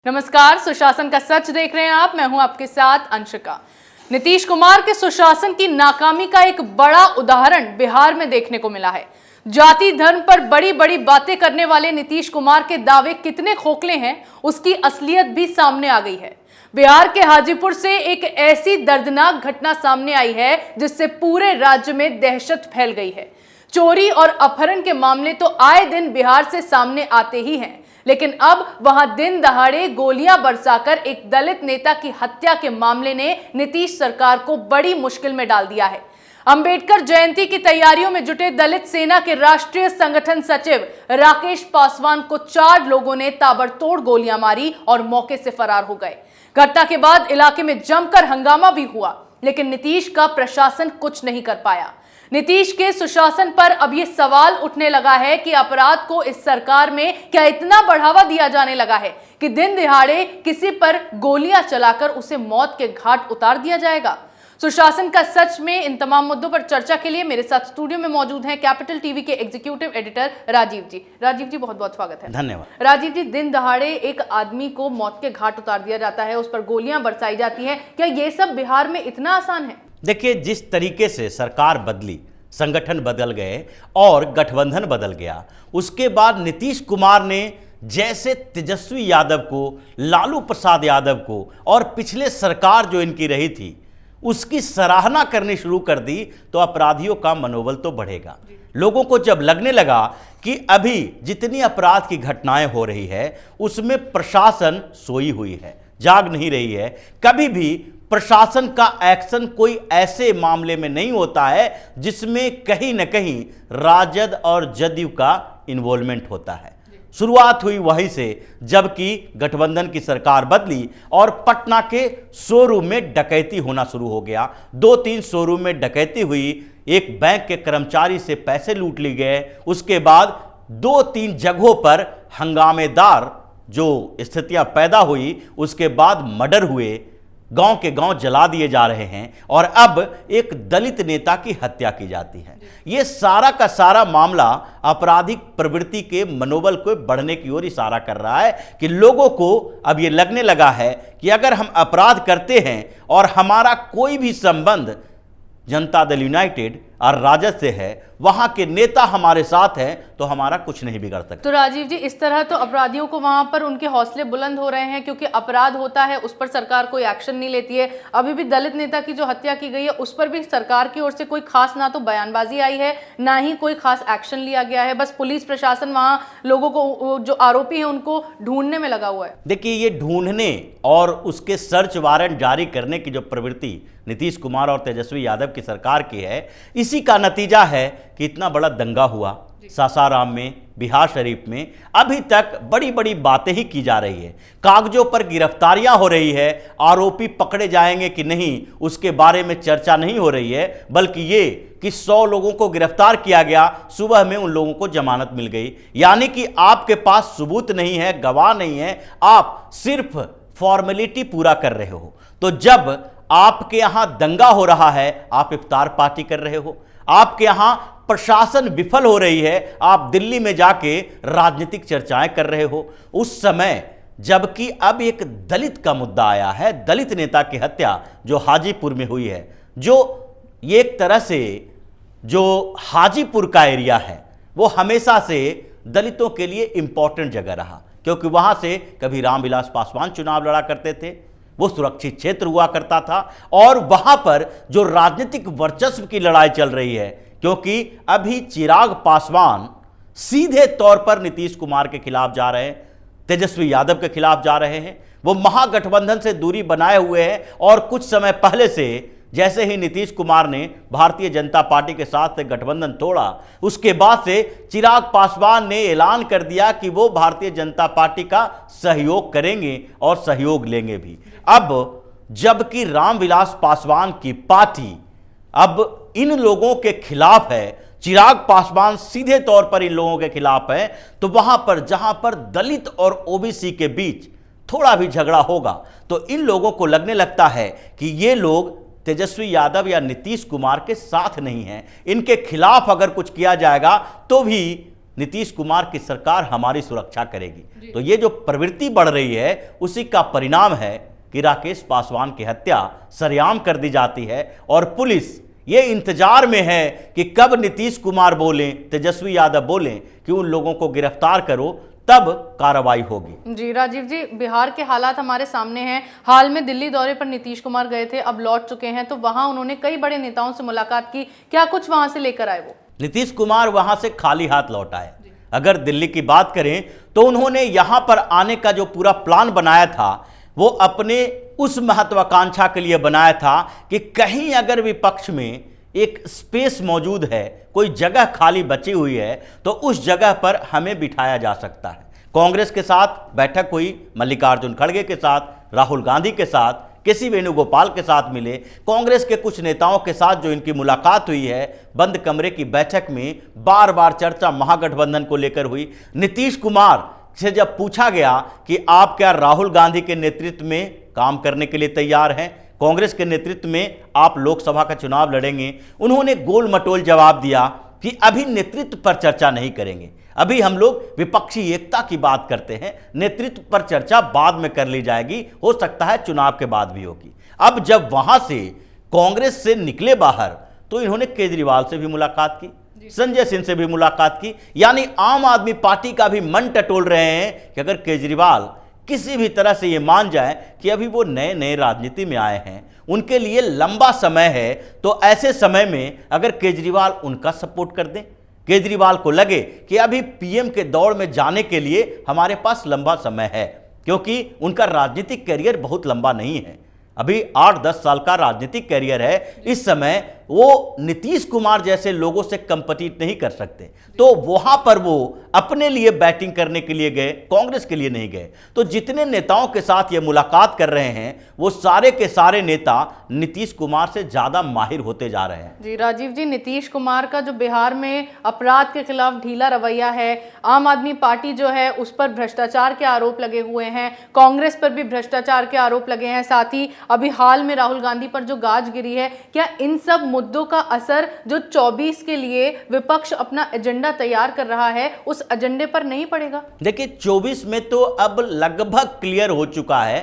नमस्कार, सुशासन का सच देख रहे हैं आप। मैं हूं आपके साथ अंशिका। नीतीश कुमार के सुशासन की नाकामी का एक बड़ा उदाहरण बिहार में देखने को मिला है। जाति धर्म पर बड़ी बड़ी बातें करने वाले नीतीश कुमार के दावे कितने खोखले हैं, उसकी असलियत भी सामने आ गई है। बिहार के हाजीपुर से एक ऐसी दर्दनाक घटना सामने आई है जिससे पूरे राज्य में दहशत फैल गई है। चोरी और अपहरण के मामले तो आए दिन बिहार से सामने आते ही हैं, लेकिन अब वहां दिन दहाड़े गोलियां बरसाकर एक दलित नेता की हत्या के मामले ने नीतीश सरकार को बड़ी मुश्किल में डाल दिया है। अंबेडकर जयंती की तैयारियों में जुटे दलित सेना के राष्ट्रीय संगठन सचिव राकेश पासवान को 4 लोगों ने ताबड़तोड़ गोलियां मारी और मौके से फरार हो गए। घटना के बाद इलाके में जमकर हंगामा भी हुआ, लेकिन नीतीश का प्रशासन कुछ नहीं कर पाया। नीतीश के सुशासन पर अब यह सवाल उठने लगा है कि अपराध को इस सरकार में क्या इतना बढ़ावा दिया जाने लगा है कि दिन दिहाड़े किसी पर गोलियां चलाकर उसे मौत के घाट उतार दिया जाएगा। सुशासन का सच में इन तमाम मुद्दों पर चर्चा के लिए मेरे साथ स्टूडियो में मौजूद हैं कैपिटल टीवी के एग्जीक्यूटिव एडिटर राजीव जी। राजीव जी, बहुत बहुत स्वागत है। धन्यवाद। राजीव जी, दिन दहाड़े एक आदमी को मौत के घाट उतार दिया जाता है, उस पर गोलियां बरसाई जाती हैं, क्या ये सब बिहार में इतना आसान है? देखिए, जिस तरीके से सरकार बदली, संगठन बदल गए और गठबंधन बदल गया, उसके बाद नीतीश कुमार ने जैसे तेजस्वी यादव को, लालू प्रसाद यादव को और पिछले सरकार जो इनकी रही थी उसकी सराहना करनी शुरू कर दी, तो अपराधियों का मनोबल तो बढ़ेगा। लोगों को जब लगने लगा कि अभी जितनी अपराध की घटनाएं हो रही है उसमें प्रशासन सोई हुई है, जाग नहीं रही है, कभी भी प्रशासन का एक्शन कोई ऐसे मामले में नहीं होता है जिसमें कहीं न कहीं राजद और जदयू का इन्वॉल्वमेंट होता है। शुरुआत हुई वहीं से, जबकि गठबंधन की सरकार बदली और पटना के शोरूम में डकैती होना शुरू हो गया। 2-3 शोरूम में डकैती हुई, एक बैंक के कर्मचारी से पैसे लूट लिए गए। उसके बाद 2-3 जगहों पर हंगामेदार जो स्थितियां पैदा हुई, उसके बाद मर्डर हुए, गांव के गांव जला दिए जा रहे हैं और अब एक दलित नेता की हत्या की जाती है। यह सारा का सारा मामला आपराधिक प्रवृत्ति के मनोबल को बढ़ने की ओर इशारा कर रहा है कि लोगों को अब यह लगने लगा है कि अगर हम अपराध करते हैं और हमारा कोई भी संबंध जनता दल यूनाइटेड और राजद से है, वहां के नेता हमारे साथ हैं, तो हमारा कुछ नहीं बिगड़ सकता। तो राजीव जी, इस तरह तो अपराधियों को वहां पर उनके हौसले बुलंद हो रहे हैं, क्योंकि अपराध होता है उस पर सरकार कोई एक्शन नहीं लेती है। अभी भी दलित नेता की जो हत्या की गई है उस पर भी सरकार की ओर से कोई खास ना तो बयानबाजी आई है, ना ही कोई खास एक्शन लिया गया है। बस पुलिस प्रशासन वहां लोगों को, जो आरोपी हैं, उनको ढूंढने में लगा हुआ है। देखिए, ये ढूंढने और उसके सर्च वारंट जारी करने की जो प्रवृत्ति नीतीश कुमार और तेजस्वी यादव की सरकार की है, इसी का नतीजा है कि इतना बड़ा दंगा हुआ सासाराम में, बिहार शरीफ में। अभी तक बड़ी बड़ी बातें ही की जा रही है, कागजों पर गिरफ्तारियां हो रही है, आरोपी पकड़े जाएंगे कि नहीं उसके बारे में चर्चा नहीं हो रही है, बल्कि ये कि 100 लोगों को गिरफ्तार किया गया, सुबह में उन लोगों को जमानत मिल गई। यानी कि आपके पास सबूत नहीं है, गवाह नहीं है, आप सिर्फ फॉर्मेलिटी पूरा कर रहे हो। तो जब आपके यहां दंगा हो रहा है, आप इफ्तार पार्टी कर रहे हो, आपके यहां प्रशासन विफल हो रही है, आप दिल्ली में जाके राजनीतिक चर्चाएं कर रहे हो, उस समय जबकि अब एक दलित का मुद्दा आया है, दलित नेता की हत्या जो हाजीपुर में हुई है, जो एक तरह से जो हाजीपुर का एरिया है वो हमेशा से दलितों के लिए इंपॉर्टेंट जगह रहा, क्योंकि वहां से कभी रामविलास पासवान चुनाव लड़ा करते थे, वो सुरक्षित क्षेत्र हुआ करता था और वहां पर जो राजनीतिक वर्चस्व की लड़ाई चल रही है, क्योंकि अभी चिराग पासवान सीधे तौर पर नीतीश कुमार के खिलाफ जा रहे हैं, तेजस्वी यादव के खिलाफ जा रहे हैं, वो महागठबंधन से दूरी बनाए हुए हैं और कुछ समय पहले से जैसे ही नीतीश कुमार ने भारतीय जनता पार्टी के साथ से गठबंधन तोड़ा, उसके बाद से चिराग पासवान ने ऐलान कर दिया कि वो भारतीय जनता पार्टी का सहयोग करेंगे और सहयोग लेंगे भी। अब जबकि रामविलास पासवान की पार्टी अब इन लोगों के खिलाफ है, चिराग पासवान सीधे तौर पर इन लोगों के खिलाफ है, तो वहां पर जहां पर दलित और ओबीसी के बीच थोड़ा भी झगड़ा होगा तो इन लोगों को लगने लगता है कि ये लोग तेजस्वी यादव या नीतीश कुमार के साथ नहीं हैं, इनके खिलाफ अगर कुछ किया जाएगा तो भी नीतीश कुमार की सरकार हमारी सुरक्षा करेगी। तो ये जो प्रवृत्ति बढ़ रही है उसी का परिणाम है कि राकेश पासवान की हत्या सरेआम कर दी जाती है और पुलिस ये इंतजार में है कि कब नीतीश कुमार बोलें, तेजस्वी यादव बोलें कि उन लोगों को गिरफ्तार करो, तब कार्रवाई होगी। जी राजीव जी, बिहार के हालात हमारे सामने हैं। हाल में दिल्ली दौरे पर नीतीश कुमार गए थे, अब लौट चुके हैं, तो वहां उन्होंने कई बड़े नेताओं से मुलाकात की। क्या कुछ वहां से लेकर आए वो? नीतीश कुमार वहां से खाली हाथ लौट आए। अगर दिल्ली की बात करें तो उन्होंने यहां पर आने का जो पूरा प्लान बनाया था वो अपने उस महत्वाकांक्षा के लिए बनाया था कि कहीं अगर विपक्ष में एक स्पेस मौजूद है, कोई जगह खाली बची हुई है, तो उस जगह पर हमें बिठाया जा सकता है। कांग्रेस के साथ बैठक हुई, मल्लिकार्जुन खड़गे के साथ, राहुल गांधी के साथ, केसी वेणुगोपाल के साथ मिले, कांग्रेस के कुछ नेताओं के साथ जो इनकी मुलाकात हुई है बंद कमरे की बैठक में, बार बार चर्चा महागठबंधन को लेकर हुई। नीतीश कुमार से जब पूछा गया कि आप क्या राहुल गांधी के नेतृत्व में काम करने के लिए तैयार हैं, कांग्रेस के नेतृत्व में आप लोकसभा का चुनाव लड़ेंगे, उन्होंने गोल मटोल जवाब दिया कि अभी नेतृत्व पर चर्चा नहीं करेंगे, अभी हम लोग विपक्षी एकता की बात करते हैं, नेतृत्व पर चर्चा बाद में कर ली जाएगी, हो सकता है चुनाव के बाद भी होगी। अब जब वहां से कांग्रेस से निकले बाहर तो इन्होंने केजरीवाल से भी मुलाकात की, संजय सिंह से भी मुलाकात की, यानी आम आदमी पार्टी का भी मन टटोल रहे हैं कि अगर केजरीवाल किसी भी तरह से ये मान जाए कि अभी वो नए नए राजनीति में आए हैं, उनके लिए लंबा समय है, तो ऐसे समय में अगर केजरीवाल उनका सपोर्ट कर दें, केजरीवाल को लगे कि अभी पीएम के दौड़ में जाने के लिए हमारे पास लंबा समय है, क्योंकि उनका राजनीतिक कैरियर बहुत लंबा नहीं है, अभी 8-10 साल का राजनीतिक कैरियर है, इस समय वो नीतीश कुमार जैसे लोगों से कंपीट नहीं कर सकते, तो वहां पर वो अपने लिए बैटिंग करने के लिए गए, कांग्रेस के लिए नहीं गए। तो जितने नेताओं के साथ ये मुलाकात कर रहे हैं वो सारे के सारे नेता नीतीश कुमार से ज्यादा माहिर होते जा रहे हैं। जी राजीव जी, नीतीश कुमार का जो बिहार में अपराध के खिलाफ ढीला रवैया है, आम आदमी पार्टी जो है उस पर भ्रष्टाचार के आरोप लगे हुए हैं, कांग्रेस पर भी भ्रष्टाचार के आरोप लगे हैं, साथ ही अभी हाल में राहुल गांधी पर जो गाज गिरी है, क्या इन सब मुद्दों का असर जो 24 के लिए विपक्ष अपना एजेंडा तैयार कर रहा है उस एजेंडे पर नहीं पड़ेगा? देखिए 24 में तो अब लगभग क्लियर हो चुका है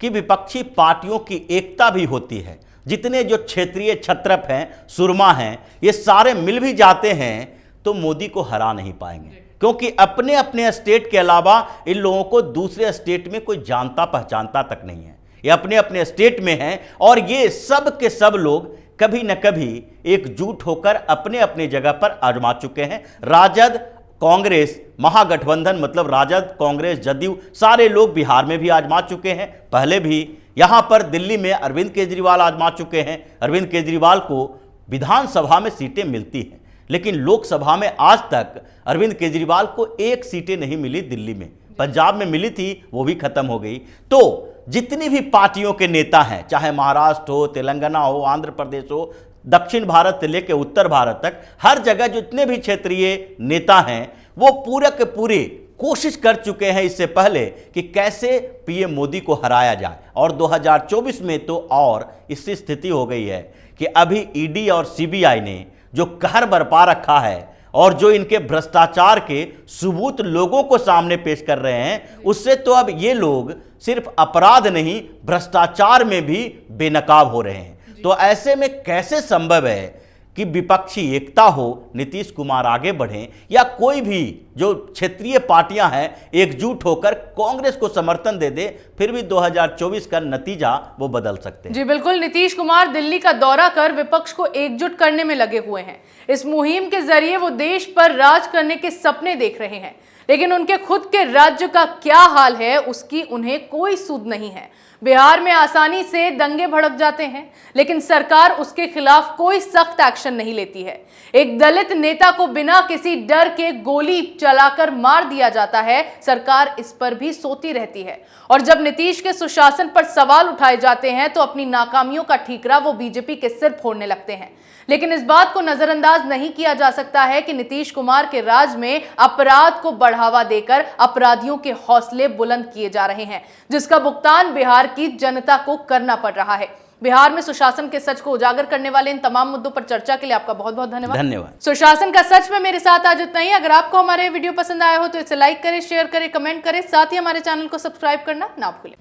कि विपक्षी पार्टियों की एकता भी होती है। जितने जो क्षेत्रीय छत्रप हैं, सुरमा हैं, ये सारे मिल भी जाते हैं तो मोदी को हरा नहीं पाएंगे, क्योंकि अपने अपने स्टेट के अलावा इन लोगों को दूसरे स्टेट में कोई जानता पहचानता तक नहीं है, ये अपने अपने स्टेट में हैं और ये सब के सब लोग कभी न कभी एकजुट होकर अपने अपने जगह पर आजमा चुके हैं। राजद, कांग्रेस, महागठबंधन मतलब राजद, कांग्रेस, जदयू, सारे लोग बिहार में भी आजमा चुके हैं, पहले भी यहां पर दिल्ली में अरविंद केजरीवाल आजमा चुके हैं। अरविंद केजरीवाल को विधानसभा में सीटें मिलती हैं, लेकिन लोकसभा में आज तक अरविंद केजरीवाल को एक सीटें नहीं मिली। दिल्ली में, पंजाब में मिली थी, वो भी खत्म हो गई। तो जितनी भी पार्टियों के नेता हैं, चाहे महाराष्ट्र हो, तेलंगाना हो, आंध्र प्रदेश हो, दक्षिण भारत से लेकर उत्तर भारत तक, हर जगह जितने भी क्षेत्रीय नेता हैं वो पूरे के पूरे कोशिश कर चुके हैं इससे पहले कि कैसे पीएम मोदी को हराया जाए। और 2024 में तो और इसकी स्थिति हो गई है कि अभी ईडी और सीबीआई ने जो कहर बरपा रखा है और जो इनके भ्रष्टाचार के सबूत लोगों को सामने पेश कर रहे हैं, उससे तो अब ये लोग सिर्फ अपराध नहीं भ्रष्टाचार में भी बेनकाब हो रहे हैं। तो ऐसे में कैसे संभव है कि विपक्षी एकता हो, नीतीश कुमार आगे बढ़ें या कोई भी जो क्षेत्रीय पार्टियां हैं एकजुट होकर कांग्रेस को समर्थन दे दे, फिर भी 2024 का नतीजा वो बदल सकते हैं। जी बिल्कुल, नीतीश कुमार दिल्ली का दौरा कर विपक्ष को एकजुट करने में लगे हुए हैं। इस मुहिम के जरिए वो देश पर राज करने के सपने देख रहे हैं, लेकिन उनके खुद के राज्य का क्या हाल है उसकी उन्हें कोई सूद नहीं है। बिहार में आसानी से दंगे भड़क जाते हैं, लेकिन सरकार उसके खिलाफ कोई सख्त एक्शन नहीं लेती है। एक दलित नेता को बिना किसी डर के गोली चलाकर मार दिया जाता है, सरकार इस पर भी सोती रहती है। और जब नीतीश के सुशासन पर सवाल उठाए जाते हैं तो अपनी नाकामियों का ठीकरा वो बीजेपी के सिर फोड़ने लगते हैं। लेकिन इस बात को नजरअंदाज नहीं किया जा सकता है कि नीतीश कुमार के राज में अपराध को बढ़ावा देकर अपराधियों के हौसले बुलंद किए जा रहे हैं, जिसका भुगतान बिहार की जनता को करना पड़ रहा है। बिहार में सुशासन के सच को उजागर करने वाले इन तमाम मुद्दों पर चर्चा के लिए आपका बहुत बहुत धन्यवाद। धन्यवाद। सुशासन का सच में मेरे साथ आज इतना ही। अगर आपको हमारे वीडियो पसंद आया हो तो इसे लाइक करें, शेयर करें, कमेंट करें, साथ ही हमारे चैनल को सब्सक्राइब करना ना भूलें।